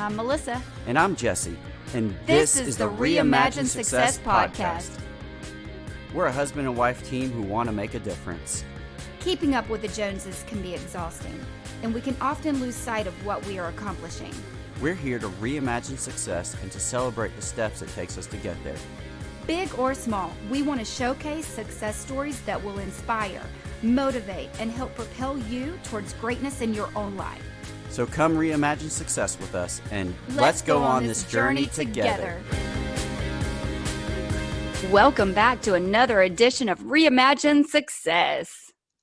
I'm Melissa. And I'm Jesse. And this is the Reimagine Success Podcast. We're a husband and wife team who want to make a difference. Keeping up with the Joneses can be exhausting, and we can often lose sight of what we are accomplishing. We're here to reimagine success and to celebrate the steps it takes us to get there. Big or small, we want to showcase success stories that will inspire, motivate, and help propel you towards greatness in your own life. So come reimagine success with us, and let's go on this journey together. Welcome back to another edition of Reimagine Success.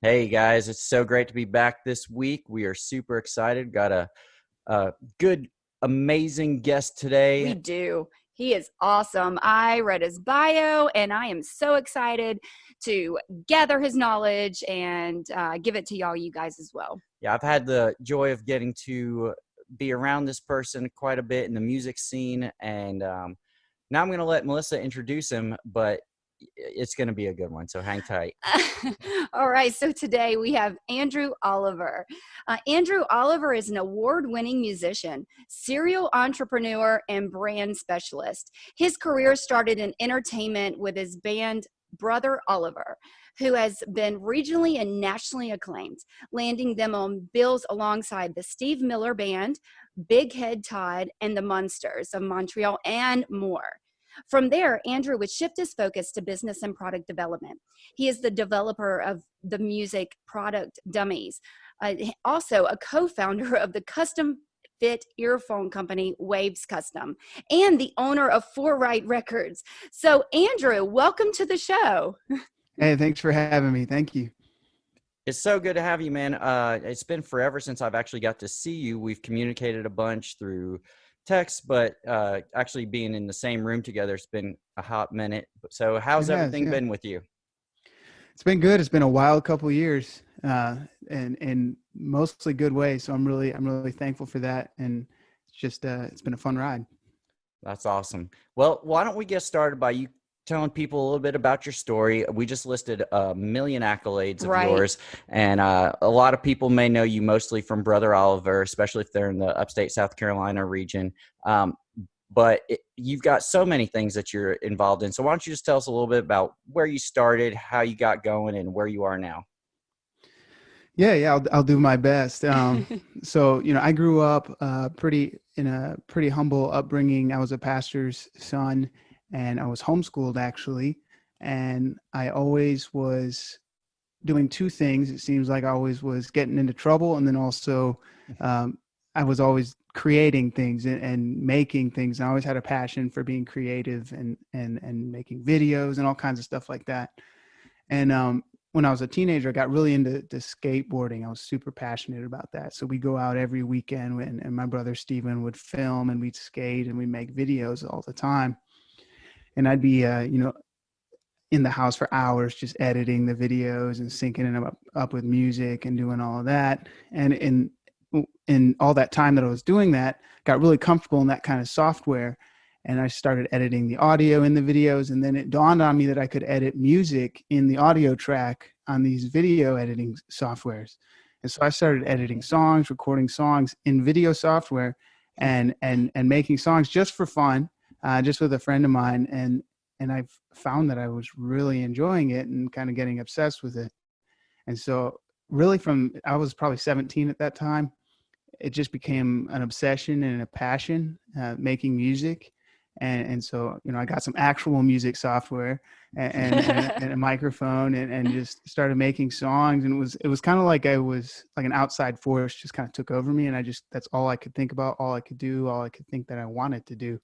Hey guys, it's so great to be back this week. We are super excited. Got a good, amazing guest today. We do. He is awesome. I read his bio, and I am so excited to gather his knowledge and give it to you guys as well. Yeah, I've had the joy of getting to be around this person quite a bit in the music scene, and now I'm going to let Melissa introduce him, but it's going to be a good one, so hang tight. All right, so today we have Andrew Oliver. Andrew Oliver is an award-winning musician, serial entrepreneur, and brand specialist. His career started in entertainment with his band Brother Oliver, who has been regionally and nationally acclaimed, landing them on bills alongside the Steve Miller Band, Big Head Todd, and the Munsters of Montreal, and more. From there, Andrew would shift his focus to business and product development. He is the developer of the music product Dummies, also a co-founder of the custom fit earphone company Waves Custom, and the owner of Four Right Records. So Andrew, welcome to the show. Hey, thanks for having me. Thank you. It's so good to have you, man. It's been forever since I've actually got to see you. We've communicated a bunch through text, but actually being in the same room together, it's been a hot minute. So how's everything been with you? It's been good. It's been a wild couple of years, and mostly good ways. So I'm really thankful for that. And it's just, it's been a fun ride. That's awesome. Well, why don't we get started by you telling people a little bit about your story. We just listed a million accolades of yours, and a lot of people may know you mostly from Brother Oliver, especially if they're in the upstate South Carolina region. But you've got so many things that you're involved in. So why don't you just tell us a little bit about where you started, how you got going, and where you are now? Yeah, I'll do my best. So, I grew up in a pretty humble upbringing. I was a pastor's son, and I was homeschooled actually. And I always was doing two things. It seems like I always was getting into trouble. And then also I was always creating things and making things. I always had a passion for being creative and making videos and all kinds of stuff like that. And when I was a teenager, I got really into skateboarding. I was super passionate about that. So we go out every weekend, and my brother Steven would film, and we'd skate and we'd make videos all the time. And I'd be, in the house for hours, just editing the videos and syncing them up with music and doing all of that. And in all that time that I was doing that, got really comfortable in that kind of software. And I started editing the audio in the videos. And then it dawned on me that I could edit music in the audio track on these video editing softwares. And so I started editing songs, recording songs in video software, and making songs just for fun. Just with a friend of mine, and I've found that I was really enjoying it and kind of getting obsessed with it. And so really I was probably 17 at that time, it just became an obsession and a passion, making music. And so, I got some actual music software and a microphone and just started making songs. And it was kind of like I was like an outside force just kind of took over me. And that's all I could think about, all I could do, all I could think that I wanted to do.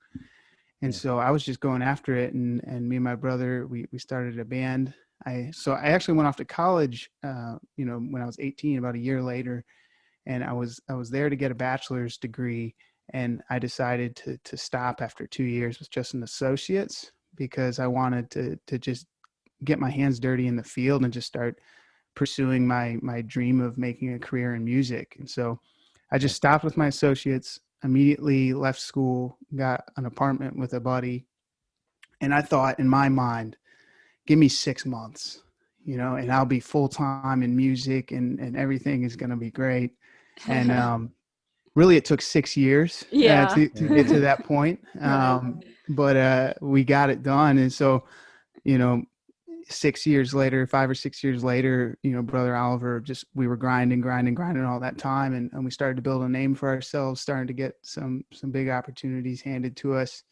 And so I was just going after it, and me and my brother, we started a band. I actually went off to college, when I was 18, about a year later, and I was there to get a bachelor's degree, and I decided to stop after 2 years with just an associate's because I wanted to just get my hands dirty in the field and just start pursuing my dream of making a career in music. And so I just stopped with my associates, immediately left school, got an apartment with a buddy. And I thought in my mind, give me 6 months, and I'll be full time in music and everything is going to be great. And really it took 6 years Yeah. to get to that point. But we got it done. And so, you know, 6 years later, 5 or 6 years later, you know, Brother Oliver, just, we were grinding all that time. And we started to build a name for ourselves, starting to get some big opportunities handed to us.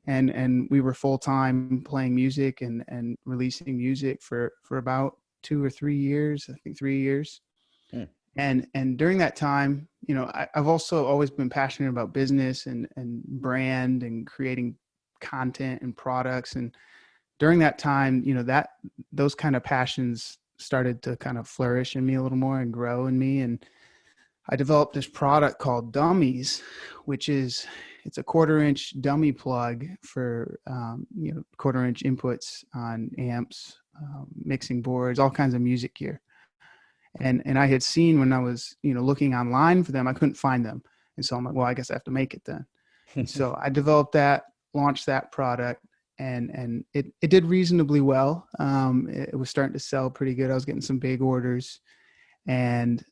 And we were full time playing music and releasing music for about 2 or 3 years, I think 3 years. Mm. And during that time, you know, I've also always been passionate about business and brand and creating content and products. And during that time, you know, that those kind of passions started to kind of flourish in me a little more and grow in me. And I developed this product called Dummies, which is, it's a 1/4-inch dummy plug for, you know, 1/4-inch inputs on amps, mixing boards, all kinds of music gear. And I had seen, when I was, you know, looking online for them, I couldn't find them. And so I'm like, well, I guess I have to make it then. And so I developed that, launched that product, and it did reasonably well. It was starting to sell pretty good. I was getting some big orders. And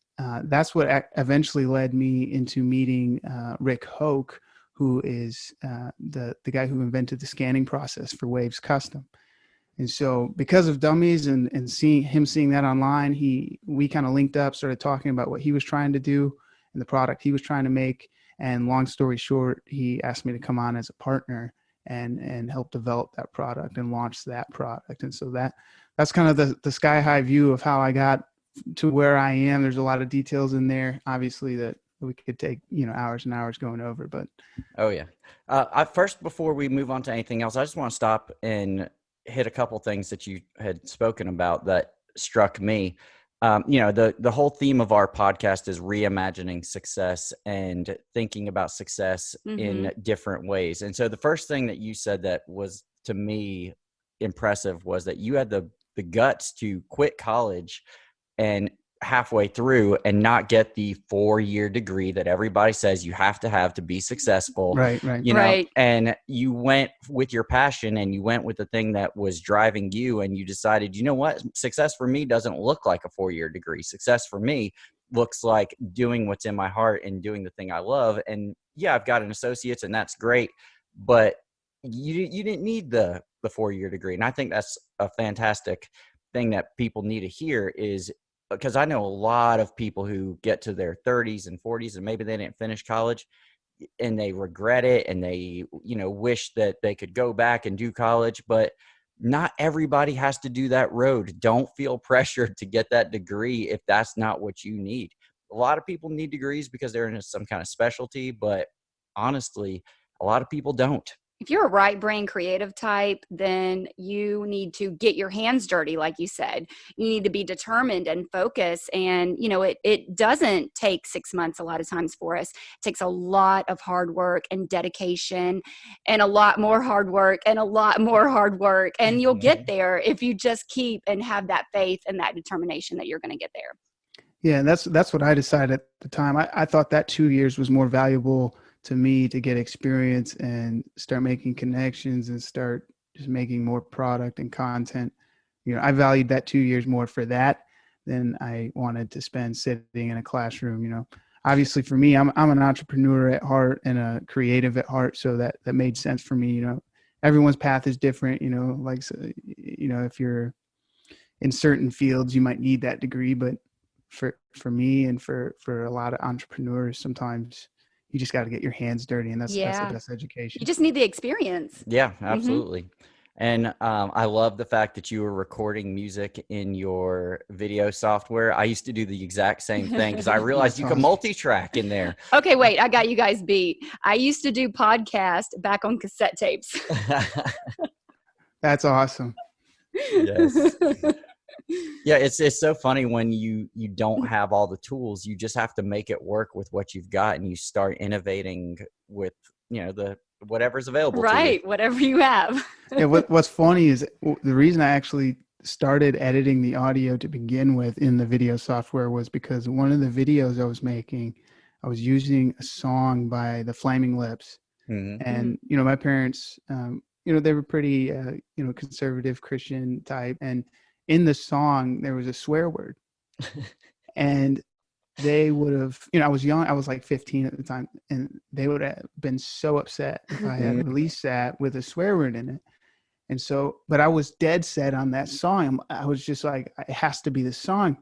that's what eventually led me into meeting Rick Hoke, who is the guy who invented the scanning process for Waves Custom. And so because of Dummies and seeing that online, we kind of linked up, started talking about what he was trying to do and the product he was trying to make. And long story short, he asked me to come on as a partner and help develop that product and launch that product. And so that's kind of the sky high view of how I got to where I am. There's a lot of details in there, obviously, that we could take, you know, hours and hours going over, but. Oh yeah. First, before we move on to anything else, I just want to stop and hit a couple things that you had spoken about that struck me. You know, the whole theme of our podcast is reimagining success and thinking about success in different ways. And so the first thing that you said that was, to me, impressive was that you had the guts to quit college and halfway through and not get the 4-year degree that everybody says you have to be successful. Right. You know, and you went with your passion and you went with the thing that was driving you, and you decided, you know what, success for me doesn't look like a 4-year degree. Success for me looks like doing what's in my heart and doing the thing I love. And yeah, I've got an associate's and that's great, but you didn't need the 4-year degree. And I think that's a fantastic thing that people need to hear, is because I know a lot of people who get to their 30s and 40s and maybe they didn't finish college and they regret it and they, you know, wish that they could go back and do college, but not everybody has to do that road. Don't feel pressured to get that degree if that's not what you need. A lot of people need degrees because they're in some kind of specialty, but honestly, a lot of people don't. If you're a right brain creative type, then you need to get your hands dirty, like you said. You need to be determined and focus. And, you know, it doesn't take 6 months a lot of times for us. It takes a lot of hard work and dedication and a lot more hard work and a lot more hard work. And you'll get there if you just keep and have that faith and that determination that you're going to get there. Yeah, and that's what I decided at the time. I thought that 2 years was more valuable to me to get experience and start making connections and start just making more product and content. You know, I valued that 2 years more for that than I wanted to spend sitting in a classroom. You know, obviously for me, I'm an entrepreneur at heart and a creative at heart. So that made sense for me. You know, everyone's path is different, you know, like, you know, if you're in certain fields, you might need that degree, but for me and for a lot of entrepreneurs, sometimes you just got to get your hands dirty, and that's the best education. You just need the experience. Yeah, absolutely. And I love the fact that you were recording music in your video software. I used to do the exact same thing because I realized you could multi-track in there. Okay, wait, I got you guys beat. I used to do podcast back on cassette tapes. That's awesome. Yes. Yeah, it's so funny when you don't have all the tools. You just have to make it work with what you've got, and you start innovating with, you know, the whatever's available to you. Right, whatever you have. Yeah, what's funny is the reason I actually started editing the audio to begin with in the video software was because one of the videos I was making, I was using a song by the Flaming Lips. And, you know, my parents, you know, they were pretty, you know, conservative Christian type. And in the song, there was a swear word. And they would have, you know, I was young. I was like 15 at the time, and they would have been so upset if I had released that with a swear word in it. And so, but I was dead set on that song. I was just like, it has to be the song.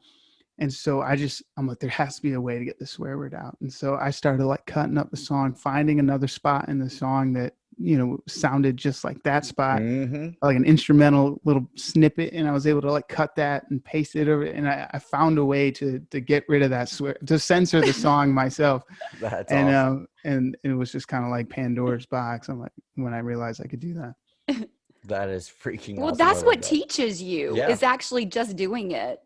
And so I'm like, there has to be a way to get the swear word out. And so I started like cutting up the song, finding another spot in the song that, you know, sounded just like that spot, like an instrumental little snippet. And I was able to like cut that and paste it over. And I found a way to get rid of that swear, to censor the song myself. That's and, awesome. And it was just kind of like Pandora's box. I'm like, when I realized I could do that. That is freaking Well, awesome. that's what teaches you is actually just doing it.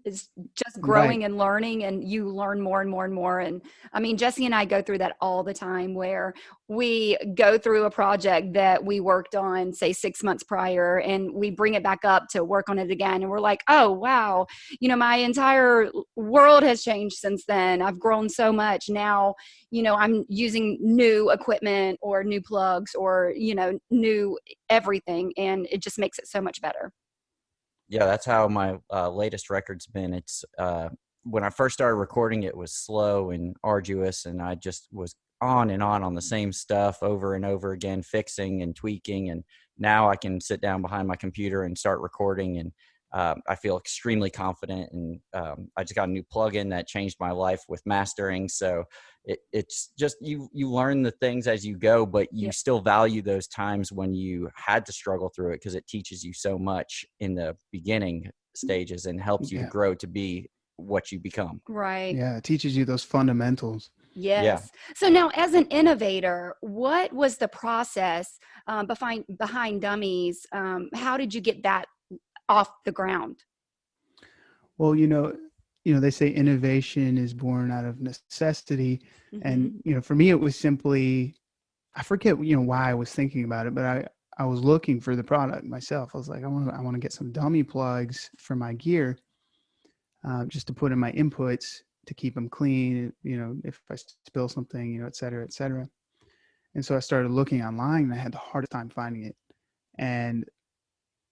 Is just growing and learning, and you learn more and more and more. And I mean, Jesse and I go through that all the time, where we go through a project that we worked on, say 6 months prior, and we bring it back up to work on it again. And we're like, oh, wow, you know, my entire world has changed since then. I've grown so much now, you know, I'm using new equipment or new plugs or, you know, new everything. And it just makes it so much better. Yeah, that's how my latest record's been. It's when I first started recording, it was slow and arduous, and I just was on and on the same stuff over and over again, fixing and tweaking. And now I can sit down behind my computer and start recording, and I feel extremely confident. And I just got a new plugin that changed my life with mastering. So it's just you learn the things as you go, but you still value those times when you had to struggle through it, because it teaches you so much in the beginning stages and helps you to grow to be what you become. Right. Yeah, it teaches you those fundamentals. Yes. Yeah. So now, as an innovator, what was the process behind Dummies? How did you get that off the ground? Well, you know, they say innovation is born out of necessity. And, you know, for me, it was simply, I forget, you know, why I was thinking about it, but I was looking for the product myself. I was like, I want to get some dummy plugs for my gear, just to put in my inputs to keep them clean. You know, if I spill something, you know, et cetera, et cetera. And so I started looking online, and I had the hardest time finding it. And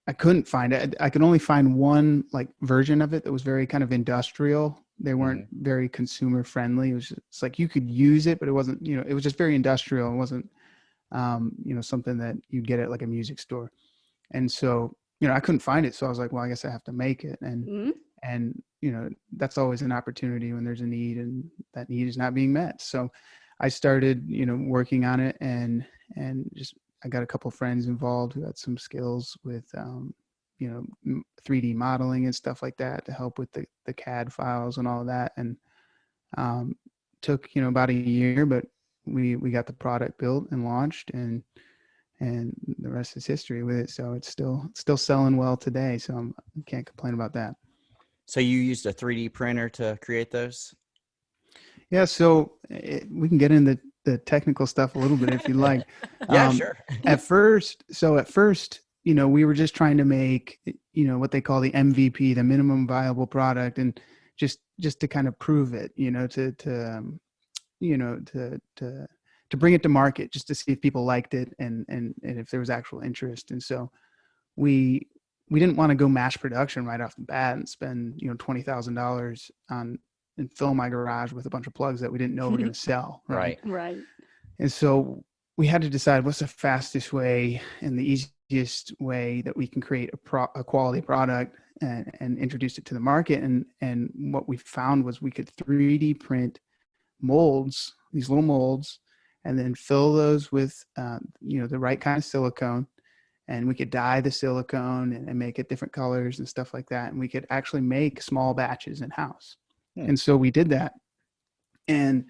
I couldn't find it. I could only find one like version of it that was very kind of industrial. They weren't very consumer friendly. It's like you could use it, but it wasn't, you know, it was just very industrial. It wasn't, you know, something that you get at like a music store. And so, you know, I couldn't find it. So I was like, well, I guess I have to make it. And, you know, that's always an opportunity when there's a need and that need is not being met. So I started, you know, working on it, and just, I got a couple of friends involved who had some skills with, you know, 3D modeling and stuff like that to help with the CAD files and all of that. And took, you know, about a year, but we got the product built and launched, and the rest is history with it. So it's still selling well today. So I can't complain about that. So you used a 3D printer to create those? Yeah. So we can get into the technical stuff a little bit if you like. Yeah, sure. At first, you know, we were just trying to make, you know, what they call the MVP, the minimum viable product, and just to kind of prove it, you know, to bring it to market, just to see if people liked it and if there was actual interest. And so we didn't want to go mass production right off the bat and spend, you know, $20,000 on and fill my garage with a bunch of plugs that we didn't know were going to sell. Right. And so we had to decide what's the fastest way and the easiest way that we can create a quality product and introduce it to the market. And what we found was we could 3D print molds, these little molds, and then fill those with, you know, the right kind of silicone. And we could dye the silicone and make it different colors and stuff like that. And we could actually make small batches in-house. And so we did that. And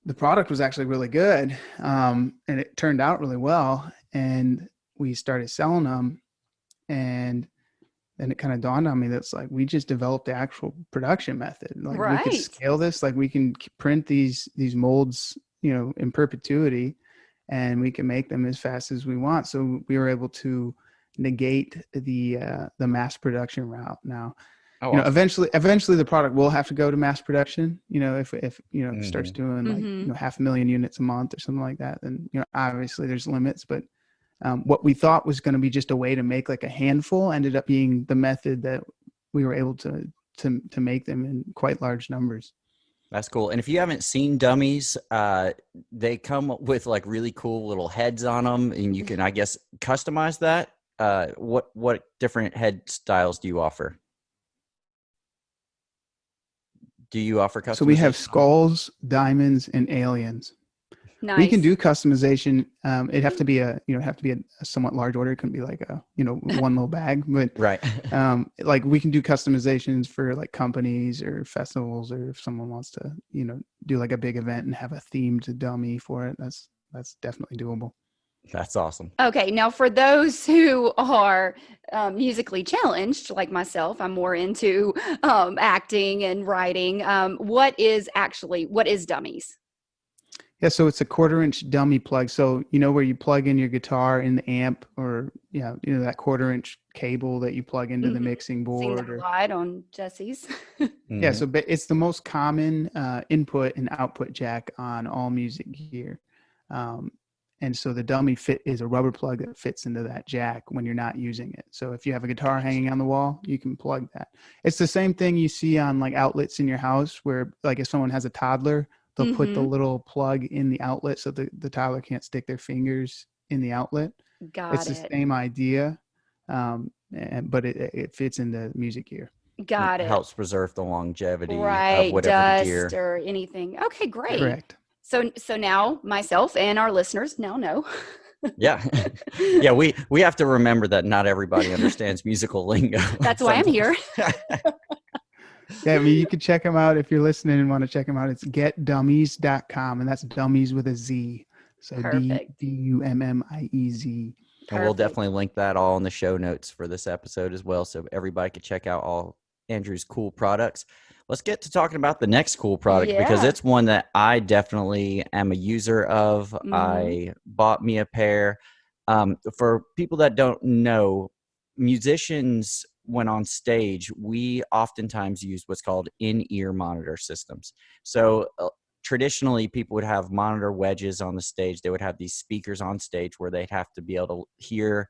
the product was actually really good. And it turned out really well. And we started selling them. And then it kind of dawned on me that's like, we just developed the actual production method. Like we could scale this, like we can print these molds, you know, in perpetuity, and we can make them as fast as we want. So we were able to negate the mass production route. Now, you know, eventually the product will have to go to mass production. You know, if you know, it starts doing like, you know, 500,000 units a month or something like that, then, you know, obviously there's limits. But what we thought was going to be just a way to make like a handful ended up being the method that we were able to make them in quite large numbers. That's cool. And if you haven't seen dummies, they come with like really cool little heads on them, and you can, I guess, customize that. What different head styles do you offer? Do you offer So we have customization? skulls, diamonds, and aliens. We can Nice. do customization. It'd have to be a somewhat large order. It couldn't be like a, one little bag, but Right. like we can do customizations for like companies or festivals, or if someone wants to, do like a big event and have a themed dummy for it, that's definitely doable. That's awesome. Okay, now for those who are musically challenged, like myself, I'm more into acting and writing. What is Dummies? Yeah, so it's a 1/4-inch dummy plug. So where you plug in your guitar in the amp, or that 1/4-inch cable that you plug into the Mhm. mixing Seen board. that a Or lot on Jesse's. yeah, Mhm. so it's the most common input and output jack on all music gear. Um, and so the dummy fit is a rubber plug that fits into that jack when you're not using it. So if you have a guitar Gotcha. hanging on the wall, you can plug that. It's the same thing you see on like outlets in your house, where like if someone has a toddler, they'll put the Mm-hmm. little plug in the outlet so the toddler can't stick their fingers in the outlet. It's Got the it. same idea, but it fits into music gear. It Got it. helps preserve the longevity of Right. whatever the Dust gear. or anything. Okay, great. Correct. So now myself and our listeners now know. Yeah. Yeah, we have to remember that not everybody understands musical lingo That's why I'm sometimes. here. Yeah, I mean, you can check them out if you're listening and want to check them out. It's getdummies.com, and that's dummies with a Z. So Perfect. Dummiez. And we'll Perfect. definitely link that all in the show notes for this episode as well, so everybody could check out all Andrew's cool products. Let's get to talking about the next cool product, because Yeah. it's one that I definitely am a user of. Mm-hmm. I bought me a pair. For people that don't know, musicians, when on stage, we oftentimes use what's called in-ear monitor systems. So traditionally, people would have monitor wedges on the stage. They would have these speakers on stage where they'd have to be able to hear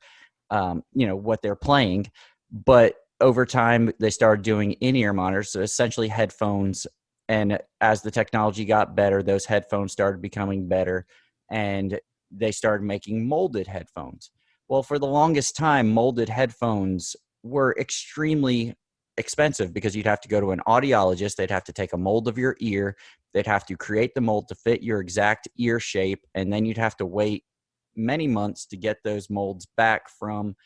what they're playing. But over time, they started doing in-ear monitors, so essentially headphones. And as the technology got better, those headphones started becoming better, and they started making molded headphones. Well, for the longest time, molded headphones were extremely expensive, because you'd have to go to an audiologist. They'd have to take a mold of your ear. They'd have to create the mold to fit your exact ear shape, and then you'd have to wait many months to get those molds back from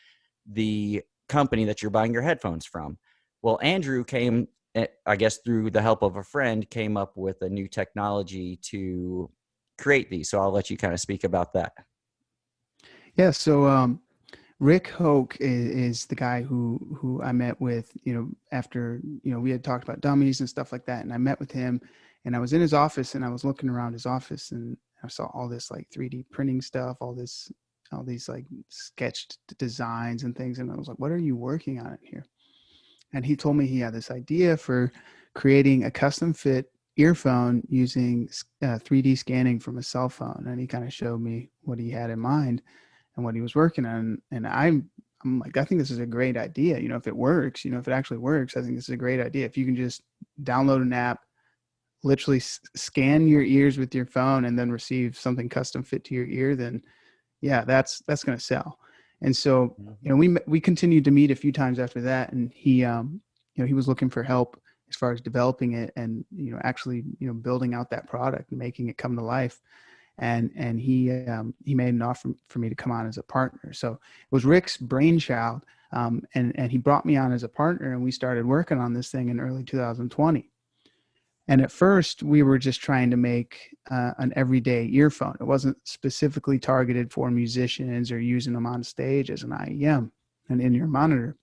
the company that you're buying your headphones from. Well, Andrew came, I guess through the help of a friend, came up with a new technology to create these. So I'll let you kind of speak about that. Yeah, so Rick Hoke is the guy who I met with, after, we had talked about dummies and stuff like that. And I met with him, and I was in his office, and I was looking around his office, and I saw all this like 3D printing stuff, all these like sketched designs and things. And I was like, what are you working on in here? And he told me he had this idea for creating a custom fit earphone using 3D scanning from a cell phone. And he kind of showed me what he had in mind and what he was working on. And I'm like, I think this is a great idea. If it works, if it actually works, I think this is a great idea. If you can just download an app, literally scan your ears with your phone, and then receive something custom fit to your ear, then yeah, that's going to sell. And so, Mm-hmm. we continued to meet a few times after that, and he, he was looking for help as far as developing it and, actually, building out that product and making it come to life. And he made an offer for me to come on as a partner. So it was Rick's brainchild, and he brought me on as a partner, and we started working on this thing in early 2020. And at first, we were just trying to make an everyday earphone. It wasn't specifically targeted for musicians or using them on stage as an IEM, an in-ear monitor.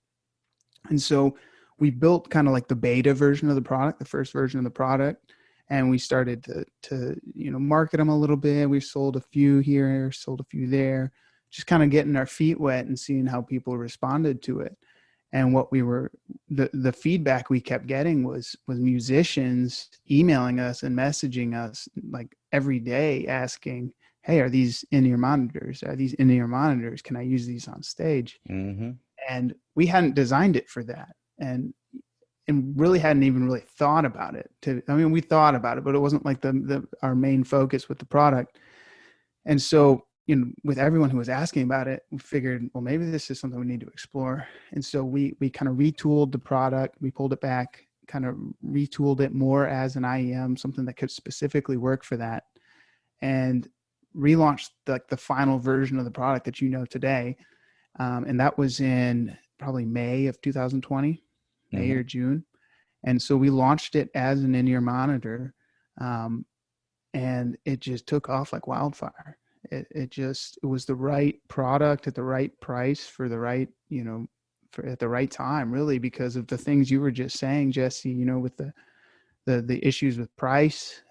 And so we built kind of like the beta version of the product, the first version of the product, and we started to market them a little bit. We've sold a few here, sold a few there, just kind of getting our feet wet and seeing how people responded to it. And what we were, the feedback we kept getting was musicians emailing us and messaging us like every day asking, hey, are these in-ear monitors? Are these in-ear monitors? Can I use these on stage? Mm-hmm. And we hadn't designed it for that. And and really hadn't even really thought about it. We thought about it, but it wasn't like our main focus with the product. And so, with everyone who was asking about it, we figured, well, maybe this is something we need to explore. And so we kind of retooled the product. We pulled it back, kind of retooled it more as an IEM, something that could specifically work for that, and relaunched the final version of the product that today. And that was in probably May of 2020, May or June. And so we launched it as an in-ear monitor, and it just took off like wildfire. It was the right product at the right price for the right, at the right time, really, because of the things you were just saying, Jesse, with the issues with price.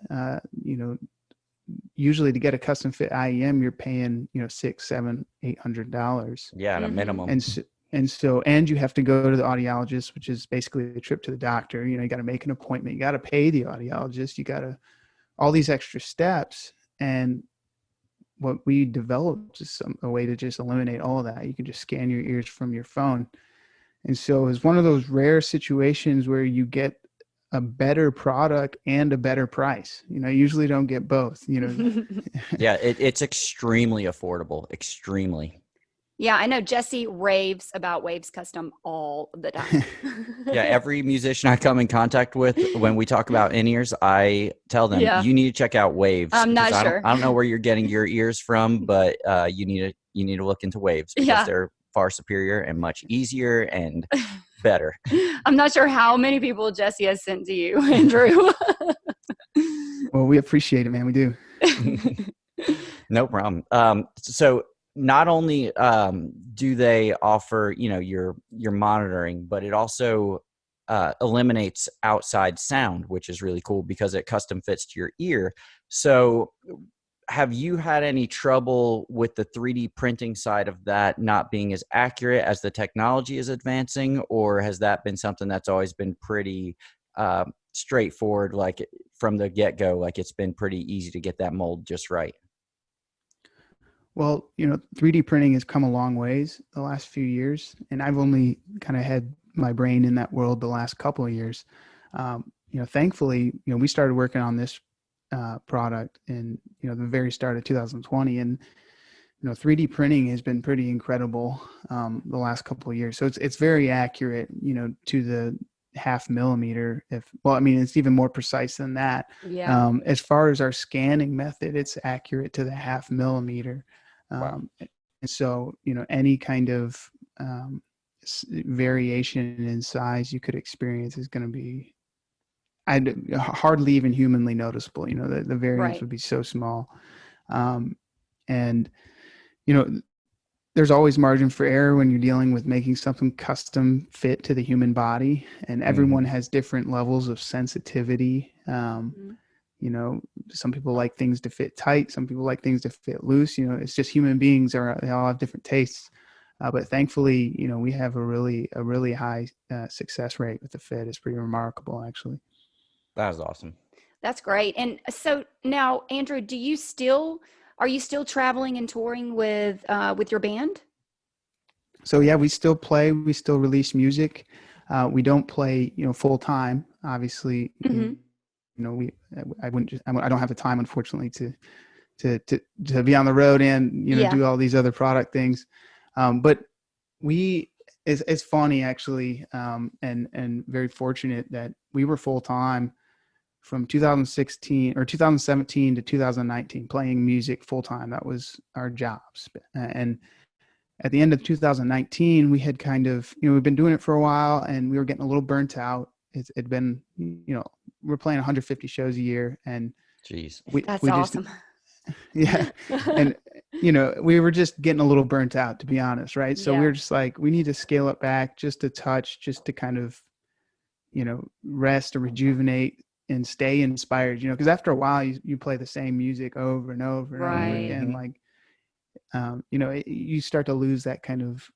Usually to get a custom fit IEM, you're paying, $600, $700, $800. Yeah, at a minimum. And you have to go to the audiologist, which is basically a trip to the doctor. You got to make an appointment. You got to pay the audiologist. You got to all these extra steps. And what we developed is a way to just eliminate all of that. You can just scan your ears from your phone. And so it's one of those rare situations where you get a better product and a better price. You usually don't get both, Yeah, it's extremely affordable, extremely. Yeah, I know Jesse raves about Waves Custom all the time. Yeah, every musician I come in contact with, when we talk about in-ears, I tell them, you need to check out Waves. I'm not sure. I don't know where you're getting your ears from, but you need to look into Waves because they're far superior and much easier and better. I'm not sure how many people Jesse has sent to you, Andrew. Well, we appreciate it, man. We do. No problem. So not only do they offer, your monitoring, but it also eliminates outside sound, which is really cool because it custom fits to your ear. So have you had any trouble with the 3D printing side of that not being as accurate as the technology is advancing, or has that been something that's always been pretty straightforward, like from the get-go, like it's been pretty easy to get that mold just right? Well, 3D printing has come a long ways the last few years, and I've only kind of had my brain in that world the last couple of years. Thankfully, we started working on this product in, the very start of 2020, and 3D printing has been pretty incredible the last couple of years. So it's very accurate, to the 0.5 millimeter. It's even more precise than that. Yeah. As far as our scanning method, it's accurate to the 0.5 millimeter. Wow. And so, any kind of variation in size you could experience is going to be hardly even humanly noticeable. The variance would be so small. And, there's always margin for error when you're dealing with making something custom fit to the human body, and everyone has different levels of sensitivity. Some people like things to fit tight. Some people like things to fit loose. It's just human beings they all have different tastes. But thankfully, we have a really high success rate with the fit. It's pretty remarkable, actually. That was awesome. That's great. And so now, Andrew, are you still traveling and touring with your band? So yeah, we still play. We still release music. We don't play, full time. Obviously, I don't have the time, unfortunately, to be on the road and do all these other product things. But it's funny actually, and very fortunate that we were full time from 2017 to 2019 playing music full time. That was our jobs. And at the end of 2019, we had kind of, we've been doing it for a while and we were getting a little burnt out. It'd been, we're playing 150 shows a year, and jeez, that's awesome. Yeah. And, we were just getting a little burnt out, to be honest. Right. So we were just like, we need to scale it back just a touch, just to kind of, rest or rejuvenate and stay inspired, because after a while you play the same music over and over and over again. Like, you start to lose that kind of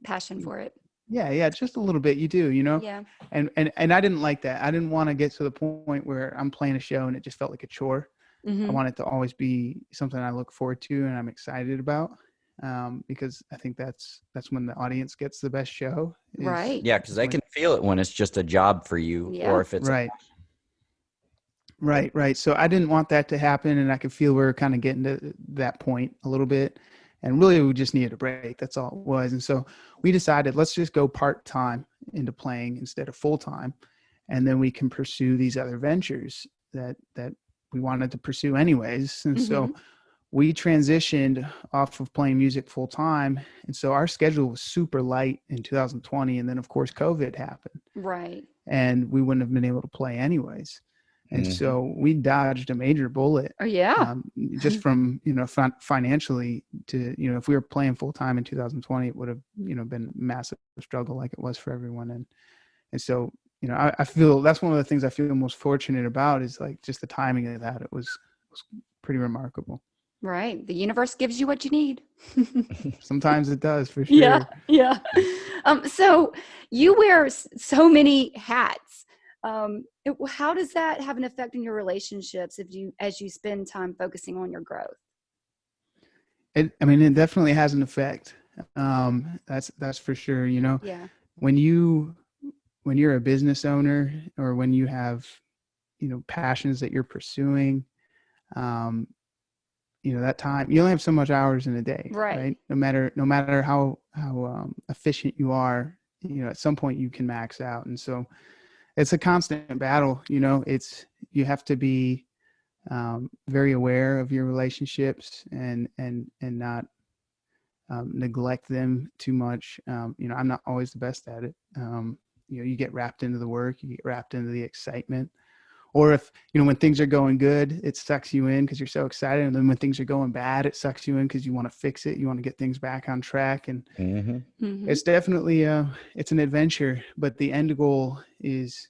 passion for it. Yeah. Just a little bit. You do, Yeah. And I didn't like that. I didn't want to get to the point where I'm playing a show and it just felt like a chore. I want it to always be something I look forward to and I'm excited about. because I think that's when the audience gets the best show. Right. Yeah, because they can feel it when it's just a job for you, Yeah. or if it's right. Right. So I didn't want that to happen, and I could feel we were kind of getting to that point a little bit, and really we just needed a break. That's all it was. And so we decided, let's just go part-time into playing instead of full-time, and then we can pursue these other ventures that we wanted to pursue anyways. And so we transitioned off of playing music full-time, and so our schedule was super light in 2020, and then of course COVID happened, Right. and we wouldn't have been able to play anyways. And so we dodged a major bullet. Oh, yeah. Just from, financially to, if we were playing full time in 2020, it would have, been a massive struggle like it was for everyone. And so, I feel that's one of the things I feel most fortunate about is like just the timing of that. It was pretty remarkable. Right. The universe gives you what you need. Sometimes it does, for sure. Yeah. Yeah. So you wear so many hats. How does that have an effect on your relationships as you spend time focusing on your growth? It definitely has an effect. That's for sure. Yeah. When you're a business owner, or when you have, passions that you're pursuing, that time, you only have so much hours in a day, right? No matter how efficient you are, at some point you can max out. And so it's a constant battle. You have to be very aware of your relationships and not neglect them too much. I'm not always the best at it. You get wrapped into the work, you get wrapped into the excitement, or if, when things are going good, it sucks you in because you're so excited. And then when things are going bad, it sucks you in because you want to fix it. You want to get things back on track. And it's definitely it's an adventure, but the end goal is,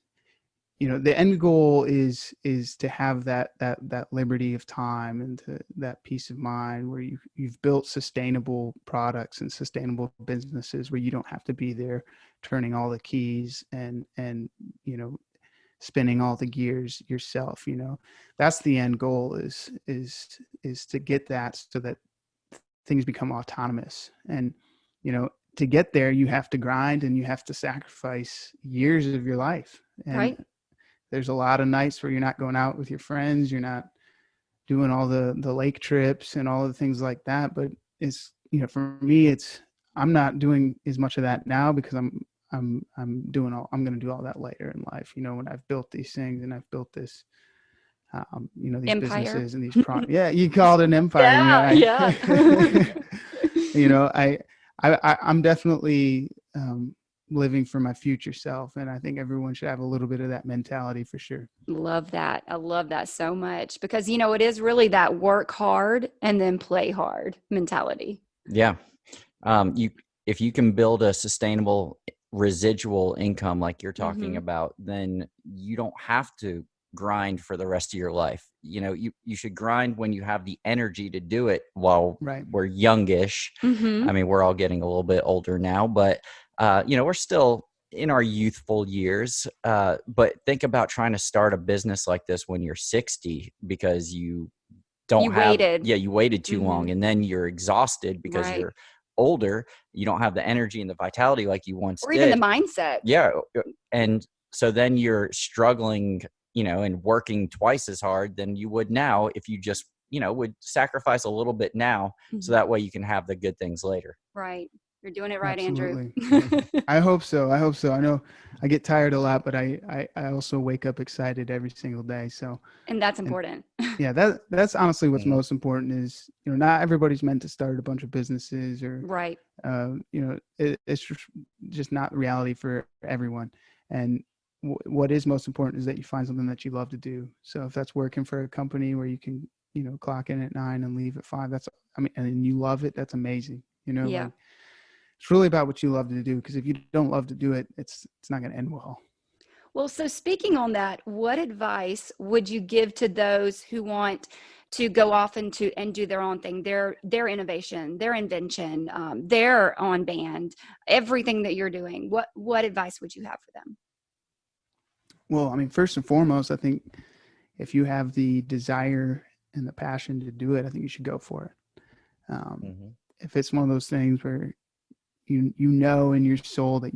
to have that liberty of time and that peace of mind where you've built sustainable products and sustainable businesses where you don't have to be there turning all the keys and spinning all the gears yourself. That's the end goal is to get that so that things become autonomous. And to get there, you have to grind and you have to sacrifice years of your life. And right. There's a lot of nights where you're not going out with your friends, you're not doing all the lake trips and all the things like that. But it's, for me, I'm not doing as much of that now because I'm going to do all that later in life. When I've built these things and I've built this, these empire. Businesses and these yeah, you call it an empire. Yeah. I'm definitely living for my future self. And I think everyone should have a little bit of that mentality for sure. Love that. I love that so much because, it is really that work hard and then play hard mentality. Yeah. If you can build a sustainable residual income like you're talking about, then you don't have to grind for the rest of your life. You should grind when you have the energy to do it while we're youngish. We're all getting a little bit older now, but we're still in our youthful years. But think about trying to start a business like this when you're 60 because you waited too long, and then you're exhausted because you're older. You don't have the energy and the vitality like you once did. Or even the mindset. Yeah. And so then you're struggling, and working twice as hard than you would now if you just, would sacrifice a little bit now so that way you can have the good things later. Right. You're doing it right, Absolutely. Andrew. I hope so. I know I get tired a lot, but I also wake up excited every single day. So, and that's important. Yeah, that's honestly what's most important is, not everybody's meant to start a bunch of businesses or, right. It's just not reality for everyone. And what is most important is that you find something that you love to do. So if that's working for a company where you can, clock in at 9 and leave at 5, and you love it, that's amazing. Yeah. It's really about what you love to do, because if you don't love to do it, it's not going to end well. Well, so speaking on that, what advice would you give to those who want to go off and do their own thing, their innovation, their invention, their on band, everything that you're doing? What advice would you have for them? Well, first and foremost, I think if you have the desire and the passion to do it, I think you should go for it. if it's one of those things where you know in your soul that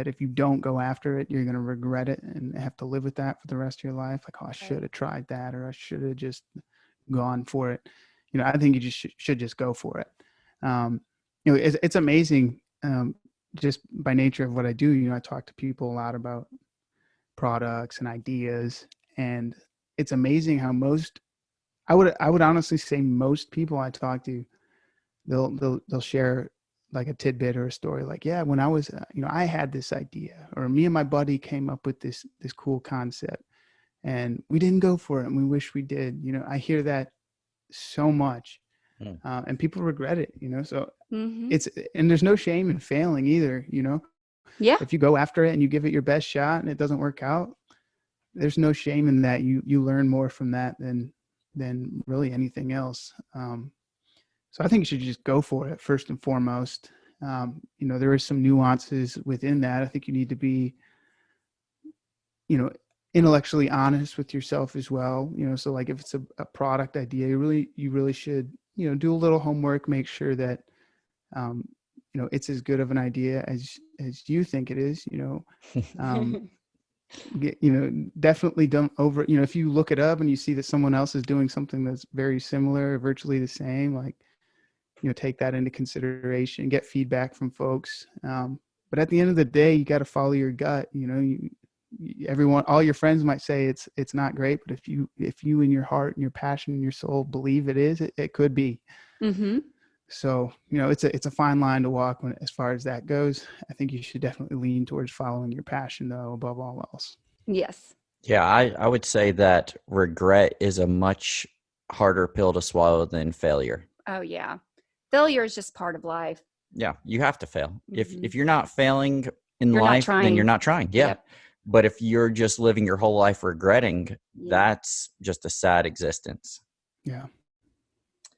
if you don't go after it, you're going to regret it and have to live with that for the rest of your life. Like, oh, I should have tried that, or I should have just gone for it. I think you just should just go for it. It's amazing. Just by nature of what I do, I talk to people a lot about products and ideas, and it's amazing how I would honestly say most people I talk to, they'll share like a tidbit or a story, like, yeah, when I was, I had this idea, or me and my buddy came up with this cool concept, and we didn't go for it, and we wish we did. I hear that so much, and people regret it. So and there's no shame in failing either. Yeah. If you go after it and you give it your best shot and it doesn't work out, there's no shame in that. You learn more from that than really anything else. So I think you should just go for it first and foremost. There is some nuances within that. I think you need to be, intellectually honest with yourself as well. So like if it's a product idea, you really should, do a little homework, make sure that, it's as good of an idea as you think it is. Definitely don't over. If you look it up and you see that someone else is doing something that's very similar, virtually the same, like, take that into consideration, get feedback from folks. But at the end of the day, you got to follow your gut. Everyone, all your friends might say it's not great, but if you in your heart and your passion and your soul believe it is, it could be. Mm-hmm. So, it's a fine line to walk as far as that goes. I think you should definitely lean towards following your passion, though, above all else. Yes. Yeah, I would say that regret is a much harder pill to swallow than failure. Oh, yeah. Failure is just part of life. Yeah, you have to fail. Mm-hmm. If you're not failing in life, then you're not trying. Yeah. Yep. But if you're just living your whole life regretting, that's just a sad existence. Yeah.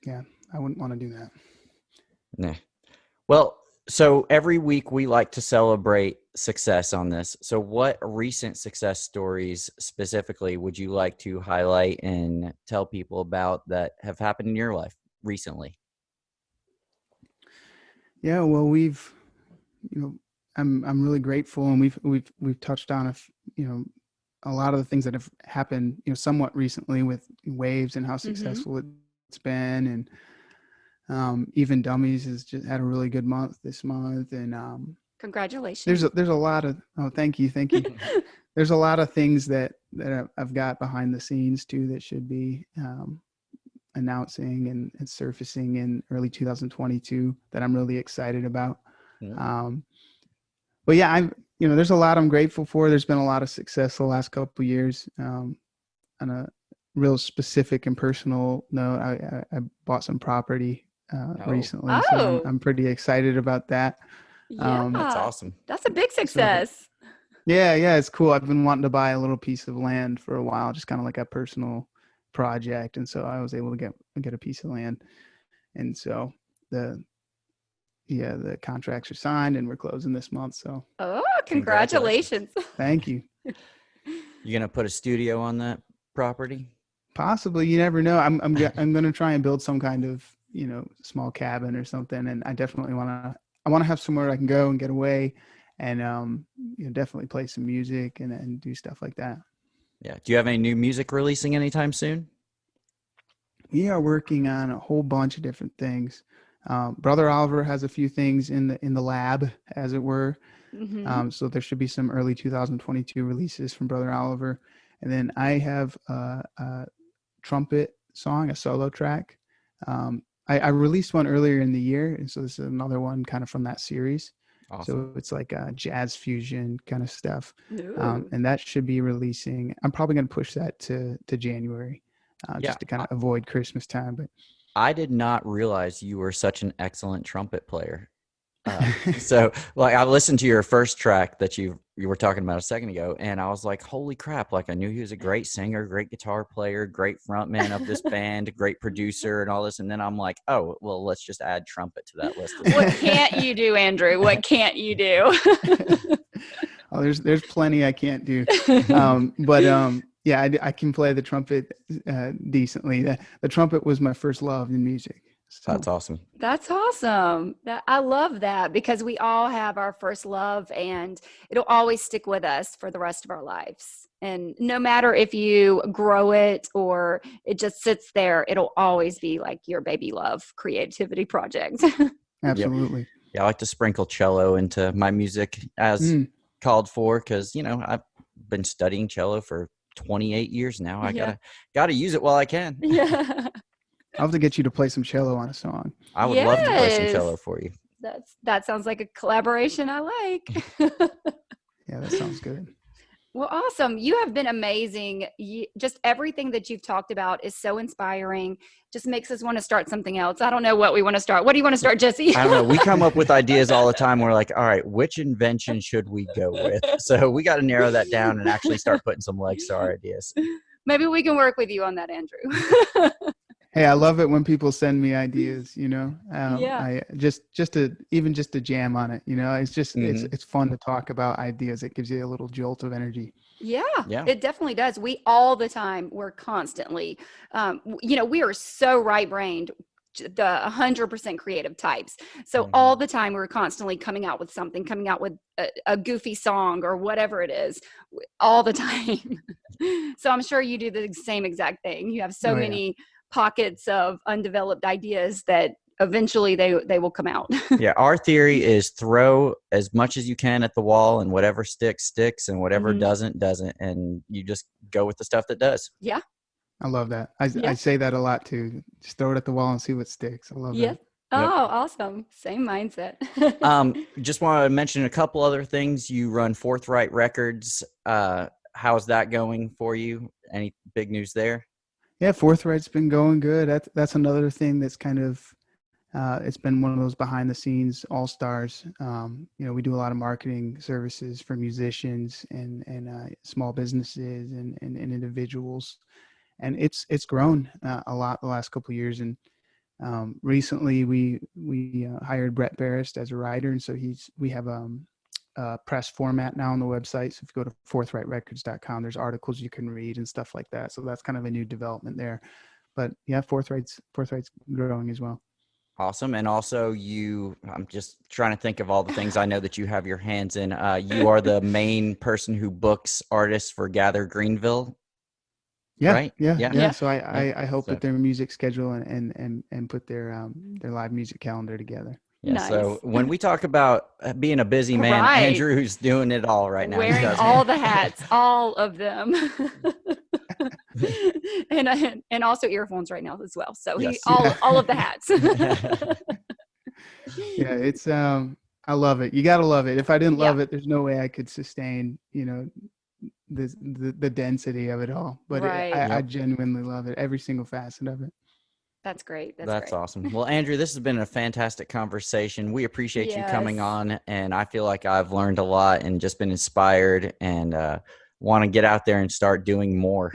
Yeah, I wouldn't want to do that. Nah. Well, so every week we like to celebrate success on this. So what recent success stories specifically would you like to highlight and tell people about that have happened in your life recently? Yeah, well, I'm really grateful, and we've touched on a lot of the things that have happened, somewhat recently with Waves and how successful it's been, and Even Dummies has just had a really good month this month, and congratulations. There's a lot of thank you. There's a lot of things that I've got behind the scenes too that should be announcing and surfacing in early 2022 that I'm really excited about. Yeah. But yeah, there's a lot I'm grateful for. There's been a lot of success the last couple of years. On a real specific and personal note, I bought some property recently. Oh. So I'm pretty excited about that. Yeah, that's awesome. That's a big success. So, yeah, it's cool. I've been wanting to buy a little piece of land for a while, just kind of like a personal project, and so I was able to get a piece of land, and so the contracts are signed and we're closing this month. So congratulations. Thank you. You gonna put a studio on that property? Possibly, you never know. I'm gonna try and build some kind of small cabin or something, and I definitely want to have somewhere I can go and get away, and definitely play some music and do stuff like that. Yeah. Do you have any new music releasing anytime soon? We are working on a whole bunch of different things. Brother Oliver has a few things in the lab, as it were. Mm-hmm. So there should be some early 2022 releases from Brother Oliver. And then I have a trumpet song, a solo track. I released one earlier in the year, and so this is another one kind of from that series. Awesome. So it's like jazz fusion kind of stuff. And that should be releasing. I'm probably going to push that to January just to kind of avoid Christmas time. But I did not realize you were such an excellent trumpet player. So like I listened to your first track that you were talking about a second ago, and I was like, holy crap, like I knew he was a great singer, great guitar player, great frontman of this band, great producer and all this. And then I'm like, oh, well, let's just add trumpet to that list. What can't you do, Andrew? What can't you do? Oh, there's plenty I can't do. Yeah, I can play the trumpet decently. The trumpet was my first love in music. So, That's awesome. That's awesome. I love that because we all have our first love and it'll always stick with us for the rest of our lives. And no matter if you grow it or it just sits there, it'll always be like your baby love creativity project. Yep. absolutely. Yeah, I like to sprinkle cello into my music as called for because, I've been studying cello for 28 years now. I gotta use it while I can. Yeah. I'll have to get you to play some cello on a song. I would love to play some Yes. cello for you. That sounds like a collaboration I like. Yeah, that sounds good. Well, awesome. You have been amazing. Just everything that you've talked about is so inspiring. Just makes us want to start something else. I don't know what we want to start. What do you want to start, Jesse? I don't know. We come up with ideas all the time. We're like, all right, which invention should we go with? So we got to narrow that down and actually start putting some legs to our ideas. Maybe we can work with you on that, Andrew. Hey, I love it when people send me ideas, Yeah. I just to jam on it, it's just, it's fun to talk about ideas. It gives you a little jolt of energy. Yeah, Yeah. it definitely does. We all the time, we're constantly, we are so right-brained, the 100% creative types. So all the time we're constantly coming out with something, coming out with a goofy song or whatever it is all the time. So I'm sure you do the same exact thing. You have so many pockets of undeveloped ideas that eventually they will come out. Yeah, our theory is throw as much as you can at the wall and whatever sticks, and whatever doesn't. And you just go with the stuff that does. Yeah. I love that. I say that a lot too. Just throw it at the wall and see what sticks. I love that. Oh, awesome. Same mindset. Just want to mention a couple other things. You run Forthright Records. How's that going for you? Any big news there? Yeah, Forthright's been going good. That's another thing that's kind of it's been one of those behind the scenes all stars. We do a lot of marketing services for musicians and small businesses and individuals, and it's grown a lot the last couple of years. And recently we hired Brett Barrist as a writer, and so we have press format now on the website. So if you go to forthrightrecords.com, there's articles you can read and stuff like that. So that's kind of a new development there. But yeah, Forthright's growing as well. Awesome. And also I'm just trying to think of all the things I know that you have your hands in. You are the main person who books artists for Gather Greenville. Yeah. Right? Yeah. So I help with their music schedule and put their live music calendar together. Yeah, nice. So when we talk about being a busy man, Andrew's doing it all right now. Wearing all the hats, all of them. and also earphones right now as well. So all of the hats. Yeah, it's I love it. You got to love it. If I didn't love it, there's no way I could sustain, the density of it all. But I genuinely love it. Every single facet of it. That's great. That's awesome. Well, Andrew, this has been a fantastic conversation. We appreciate you coming on, and I feel like I've learned a lot and just been inspired and want to get out there and start doing more.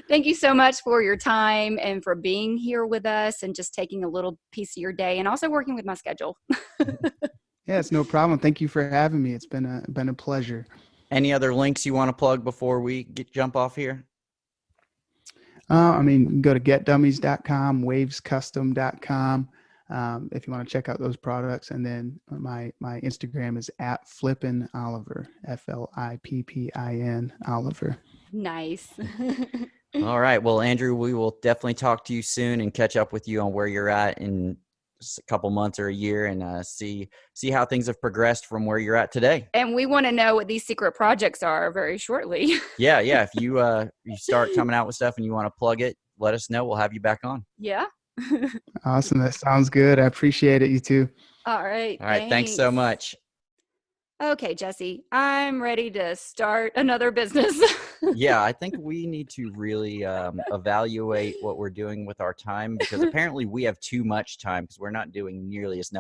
Thank you so much for your time and for being here with us and just taking a little piece of your day and also working with my schedule. Yeah, it's no problem. Thank you for having me. It's been a pleasure. Any other links you want to plug before we jump off here? You can go to getdummies.com, wavescustom.com, if you want to check out those products. And then my Instagram is @FlippinOliver, FLIPPIN Oliver. Nice. All right. Well, Andrew, we will definitely talk to you soon and catch up with you on where you're at in a couple months or a year and see how things have progressed from where you're at today. And we want to know what these secret projects are very shortly. Yeah. If you start coming out with stuff and you want to plug it, let us know. We'll have you back on. Yeah. Awesome. That sounds good. I appreciate it. You too. All right. Thanks so much. Okay, Jesse, I'm ready to start another business. Yeah, I think we need to really evaluate what we're doing with our time because apparently we have too much time because we're not doing nearly as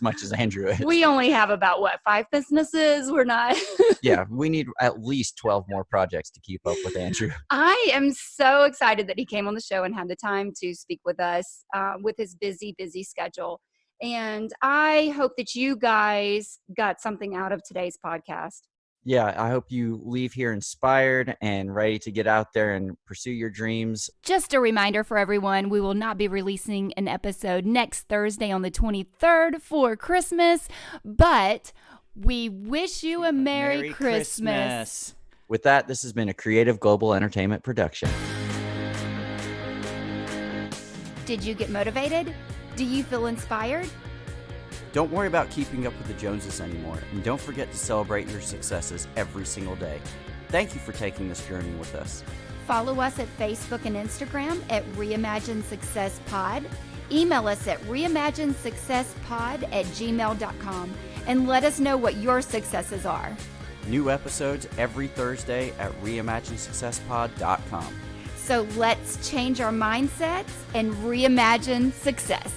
much as Andrew is. We only have about, 5 businesses? We're not. Yeah, we need at least 12 more projects to keep up with Andrew. I am so excited that he came on the show and had the time to speak with us with his busy schedule. And I hope that you guys got something out of today's podcast. Yeah, I hope you leave here inspired and ready to get out there and pursue your dreams. Just a reminder for everyone, we will not be releasing an episode next Thursday on the 23rd for Christmas, but we wish you a Merry Christmas. With that, this has been a Creative Global Entertainment production. Did you get motivated? Do you feel inspired? Don't worry about keeping up with the Joneses anymore, and don't forget to celebrate your successes every single day. Thank you for taking this journey with us. Follow us at Facebook and Instagram at Reimagine Success Pod. Email us at reimaginesuccesspod@gmail.com and let us know what your successes are. New episodes every Thursday at reimaginesuccesspod.com. So let's change our mindsets and reimagine success.